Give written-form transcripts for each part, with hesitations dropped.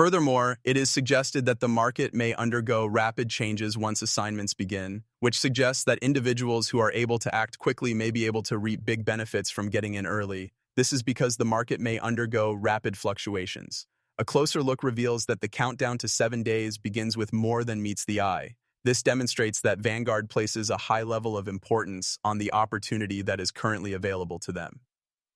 Furthermore, it is suggested that the market may undergo rapid changes once assignments begin, which suggests that individuals who are able to act quickly may be able to reap big benefits from getting in early. This is because the market may undergo rapid fluctuations. A closer look reveals that the countdown to 7 days begins with more than meets the eye. This demonstrates that Vanguard places a high level of importance on the opportunity that is currently available to them.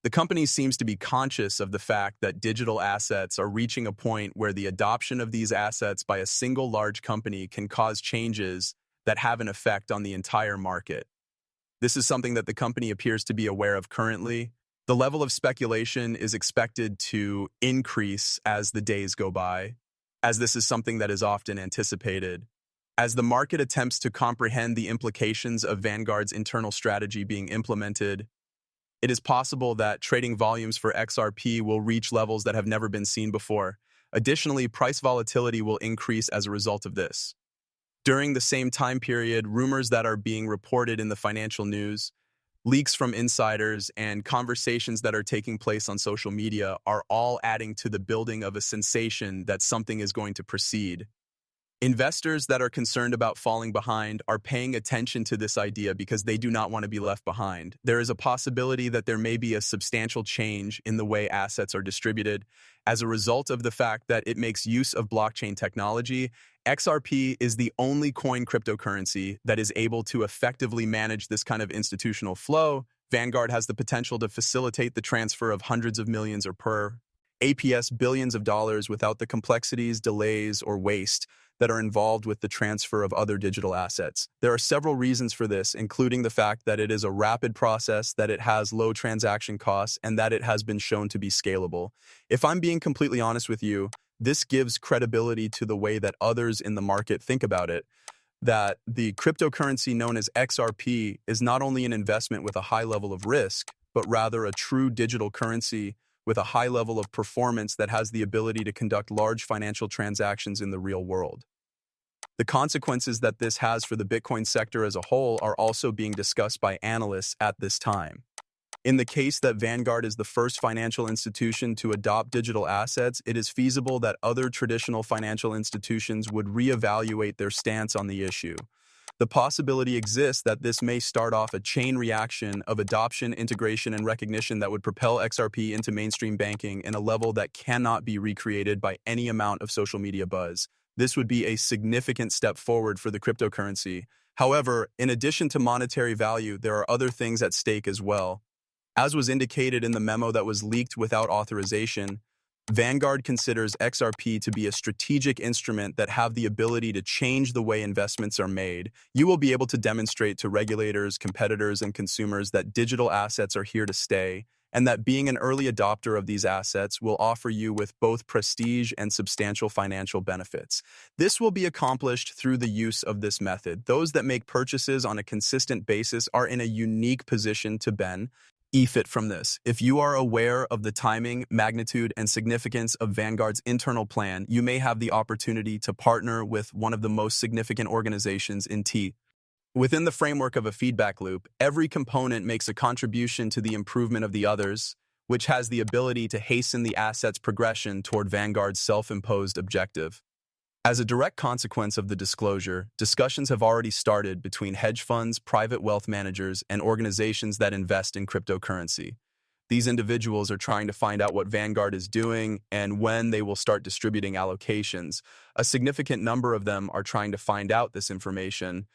The company seems to be conscious of the fact that digital assets are reaching a point where the adoption of these assets by a single large company can cause changes that have an effect on the entire market. This is something that the company appears to be aware of currently. The level of speculation is expected to increase as the days go by, as this is something that is often anticipated. As the market attempts to comprehend the implications of Vanguard's internal strategy being implemented, it is possible that trading volumes for XRP will reach levels that have never been seen before. Additionally, price volatility will increase as a result of this. During the same time period, rumors that are being reported in the financial news, leaks from insiders, and conversations that are taking place on social media are all adding to the building of a sensation that something is going to proceed. Investors that are concerned about falling behind are paying attention to this idea because they do not want to be left behind. There is a possibility that there may be a substantial change in the way assets are distributed. As a result of the fact that it makes use of blockchain technology, XRP is the only coin cryptocurrency that is able to effectively manage this kind of institutional flow. Vanguard has the potential to facilitate the transfer of hundreds of millions or per APS billions of dollars without the complexities, delays, or waste that are involved with the transfer of other digital assets. There are several reasons for this, including the fact that it is a rapid process, that it has low transaction costs, and that it has been shown to be scalable. If I'm being completely honest with you, this gives credibility to the way that others in the market think about it, that the cryptocurrency known as XRP is not only an investment with a high level of risk, but rather a true digital currency with a high level of performance that has the ability to conduct large financial transactions in the real world. The consequences that this has for the Bitcoin sector as a whole are also being discussed by analysts at this time. In the case that Vanguard is the first financial institution to adopt digital assets, it is feasible that other traditional financial institutions would reevaluate their stance on the issue. The possibility exists that this may start off a chain reaction of adoption, integration, and recognition that would propel XRP into mainstream banking in a level that cannot be recreated by any amount of social media buzz. This would be a significant step forward for the cryptocurrency. However, in addition to monetary value, there are other things at stake as well. As was indicated in the memo that was leaked without authorization, Vanguard considers XRP to be a strategic instrument that have the ability to change the way investments are made. You will be able to demonstrate to regulators, competitors, and consumers that digital assets are here to stay, and that being an early adopter of these assets will offer you with both prestige and substantial financial benefits. This will be accomplished through the use of this method. Those that make purchases on a consistent basis are in a unique position to benefit from this. If you are aware of the timing, magnitude, and significance of Vanguard's internal plan, you may have the opportunity to partner with one of the most significant organizations in T. Within the framework of a feedback loop, every component makes a contribution to the improvement of the others, which has the ability to hasten the asset's progression toward Vanguard's self-imposed objective. As a direct consequence of the disclosure, discussions have already started between hedge funds, private wealth managers, and organizations that invest in cryptocurrency. These individuals are trying to find out what Vanguard is doing and when they will start distributing allocations. A significant number of them are trying to find out this information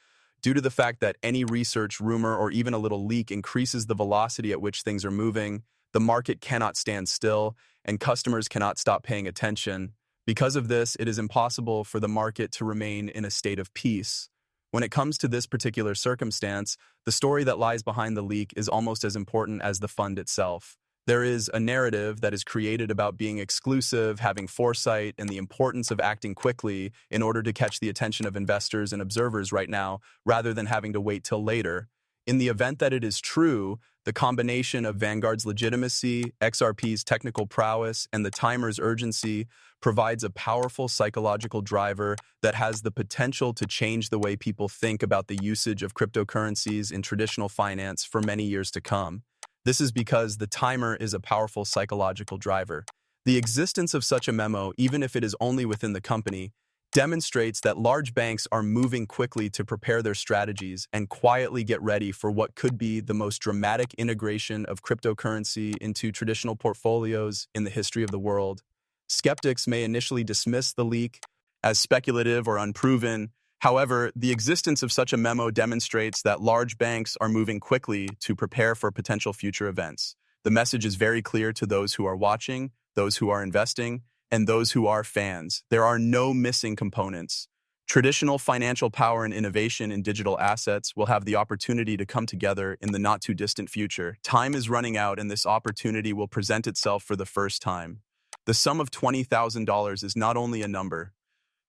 due to the fact that any research, rumor, or even a little leak increases the velocity at which things are moving. The market cannot stand still, and customers cannot stop paying attention. Because of this, it is impossible for the market to remain in a state of peace. When it comes to this particular circumstance, the story that lies behind the leak is almost as important as the fund itself. There is a narrative that is created about being exclusive, having foresight, and the importance of acting quickly in order to catch the attention of investors and observers right now, rather than having to wait till later. In the event that it is true, the combination of Vanguard's legitimacy, XRP's technical prowess, and the timer's urgency provides a powerful psychological driver that has the potential to change the way people think about the usage of cryptocurrencies in traditional finance for many years to come. This is because the timer is a powerful psychological driver. The existence of such a memo, even if it is only within the company, demonstrates that large banks are moving quickly to prepare their strategies and quietly get ready for what could be the most dramatic integration of cryptocurrency into traditional portfolios in the history of the world. Skeptics may initially dismiss the leak as speculative or unproven. However, the existence of such a memo demonstrates that large banks are moving quickly to prepare for potential future events. The message is very clear to those who are watching, those who are investing, and those who are fans. There are no missing components. Traditional financial power and innovation in digital assets will have the opportunity to come together in the not-too-distant future. Time is running out, and this opportunity will present itself for the first time. The sum of $20,000 is not only a number.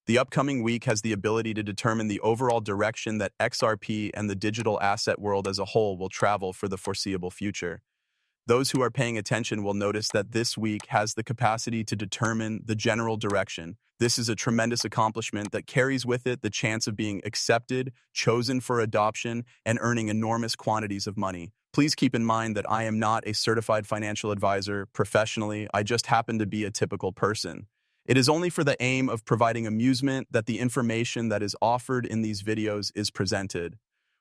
The upcoming week has the ability to determine the overall direction that XRP and the digital asset world as a whole will travel for the foreseeable future. Those who are paying attention will notice that this week has the capacity to determine the general direction. This is a tremendous accomplishment that carries with it the chance of being accepted, chosen for adoption, and earning enormous quantities of money. Please keep in mind that I am not a certified financial advisor. Professionally, I just happen to be a typical person. It is only for the aim of providing amusement that the information that is offered in these videos is presented.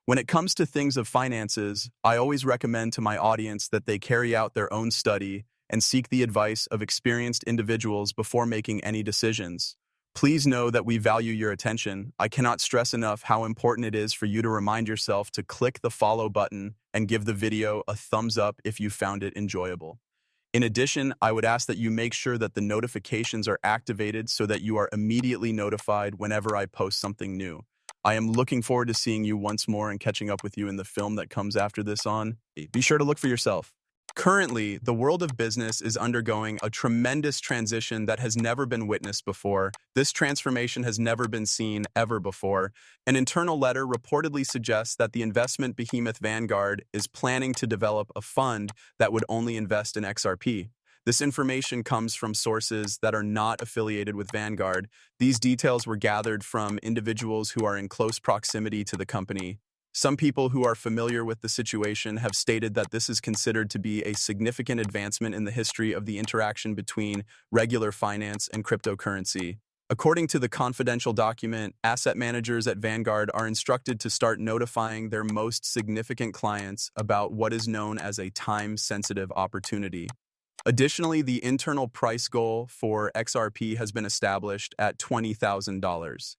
When it comes to things of finances, I always recommend to my audience that they carry out their own study and seek the advice of experienced individuals before making any decisions. Please know that we value your attention. I cannot stress enough how important it is for you to remind yourself to click the follow button and give the video a thumbs up if you found it enjoyable. In addition, I would ask that you make sure that the notifications are activated so that you are immediately notified whenever I post something new. I am looking forward to seeing you once more and catching up with you in the film that comes after this on. Be sure to look for yourself. Currently, the world of business is undergoing a tremendous transition that has never been witnessed before. This transformation has never been seen ever before. An internal letter reportedly suggests that the investment behemoth Vanguard is planning to develop a fund that would only invest in XRP. This information comes from sources that are not affiliated with Vanguard. These details were gathered from individuals who are in close proximity to the company. Some people who are familiar with the situation have stated that this is considered to be a significant advancement in the history of the interaction between regular finance and cryptocurrency. According to the confidential document, asset managers at Vanguard are instructed to start notifying their most significant clients about what is known as a time-sensitive opportunity. Additionally, the internal price goal for XRP has been established at $20,000.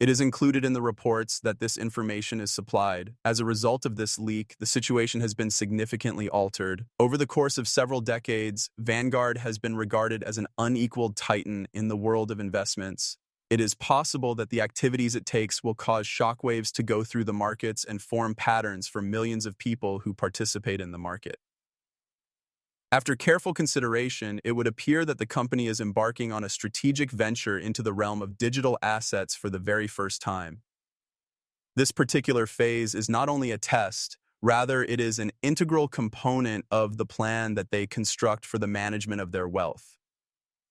It is included in the reports that this information is supplied. As a result of this leak, the situation has been significantly altered. Over the course of several decades, Vanguard has been regarded as an unequaled titan in the world of investments. It is possible that the activities it takes will cause shockwaves to go through the markets and form patterns for millions of people who participate in the market. After careful consideration, it would appear that the company is embarking on a strategic venture into the realm of digital assets for the very first time. This particular phase is not only a test, rather it is an integral component of the plan that they construct for the management of their wealth.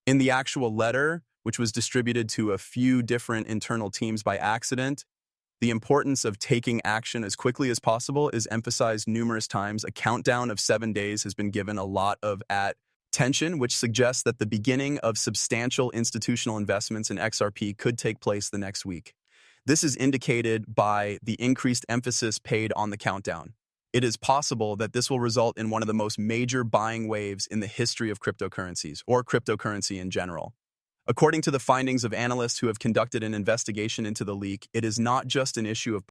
In the actual letter, which was distributed to a few different internal teams by accident, the importance of taking action as quickly as possible is emphasized numerous times. A countdown of 7 days has been given a lot of attention, which suggests that the beginning of substantial institutional investments in XRP could take place the next week. This is indicated by the increased emphasis paid on the countdown. It is possible that this will result in one of the most major buying waves in the history of cryptocurrencies, or cryptocurrency in general. According to the findings of analysts who have conducted an investigation into the leak, it is not just an issue of